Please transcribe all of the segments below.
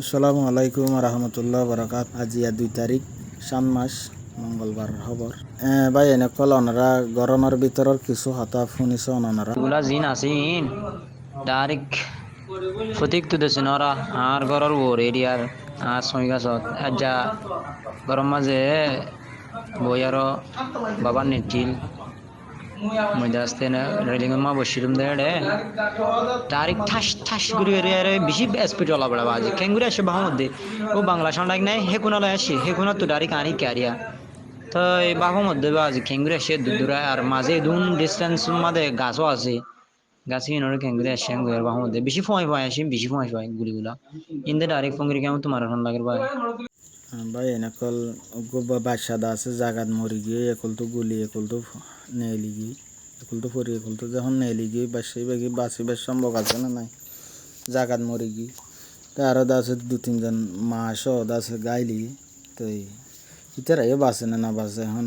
আসসালামু আলাইকুম রহমতুল্লাহ বরকাত। আজি 2 তারিখ 7 মাস মঙ্গলবার খবর। ভাই এনেকল ওনারা গরমের ভিতরের কিছু হতা শুনিছ ওনারা এগুলা জিন আছিন ডাইরেক্ট ফতিক তো দেছে নরা আর গরর ওর এরিয়ার আর সই গাছত যা গরম মাঝে বই আরো বাবার নেটিল মধ্যে আসতে না রেলিং মা বসিরুম দেড়ে ডাইরেক্ট ঠাস ঠাস করে এরিয়ারে বেশি স্পিড ওলা বড় বাজে কেঙ্গুরে আসে বাহ মধ্যে ও বাংলা সান্ডাক নাই হেকুনা লয় আসে হেকুনা তো ডাইরেক্ট আনি ক্যারিয়া তো এই বাহু মধ্যে বাজ খেঙ্গুরে আসে দূরে আর মাঝে দুন ডিস্টেন্স মাঝে গাছও আছে গাছে ইনরে খেঙ্গুরে আসে গোয়ের বাহু মধ্যে বেশি ফয় ফয় আসে বেশি ফয় ফয় গুলিগুলা ইন্দে ডাইরেক্ট ফঙ্গিরি কেমন তোমার এখন লাগে ভাই ভাই এনেকল বাদশাদা আছে জাগাত মরি গিয়ে একল তো গুলি একল তো নেলি গিয়ে একল তো পরি একল তো যখন নেলি গিয়ে বাসি বাকি বাঁচিবার সম্ভব আছে না নাই জাগাত মরি গিয়ে তা আরো আছে 2-3 জন মাস আছে গাইলি তো ইতারা বাঁচে না বাঁচে এখন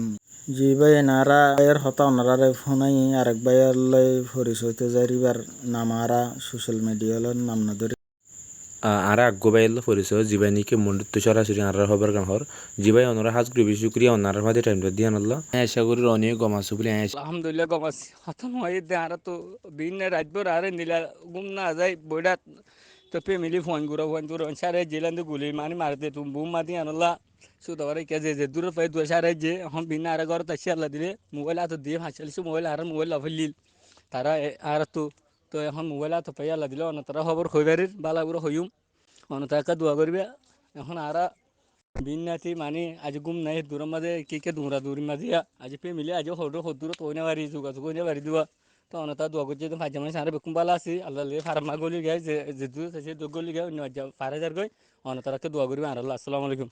জি ভাই এনারা এর হতা ওনারা ফোনাই আরেক ভাইয়ের লাই পরিচয়তে যারিবার নামারা সোশ্যাল মিডিয়ার নাম না ধরে আরা আগ্গোবাইল পরিচয় জিবাইনিকে মন্ডিত সরাসরি আনার হবার গান হর জিবাই অনরা হাজ গ্রুপি শুক্রিয়া অনার মাঝে টাইমটা দিয়ে আনল্লা আশা করি অনেক গমাসু বলে আলহামদুলিল্লাহ গমাছি হতন হয়ে দে আর তো বিন রাতভর আরে নীলা ঘুম না যায় বইটা তো ফ্যামিলি ফোন করো সারে জেলান তো গুলি মানে মারতে তুমি বুম মাতি আনলা সুতরাং কে যে দূর পাই দূর সারে যে এখন বিন আর ঘর তাই আল্লাহ দিলে মোবাইল হাতে দিয়ে হাসিলছি মোবাইল লাফাইলিল তারা আর তো এখন মোবাইল হাতে পাই আল্লাহ দিলে অন্য তারা খবর হইবারির বালাগুলো হইম অন্য তাকে দোয়া করবে এখন আর বিন্যাতি মানে আজ গুম নাই দূরের মাঝে কে দৌড়া দৌড়ি মাঝে আজ ফ্যামিলি আজ হদুর হদুর তো না বাড়ি যোগাযোগ না বাড়ি দেওয়া তো অনেক দোয়া করছে তো ভাজা মানে সারা বেকুম বালা আছে আল্লাহ ফার্মা গলি গায় যে দূর আছে গলি গায় অন্য ফারা যার গই অনেক তারাকে দোয়া করবে আর আল্লাহ আসসালামু আলাইকুম।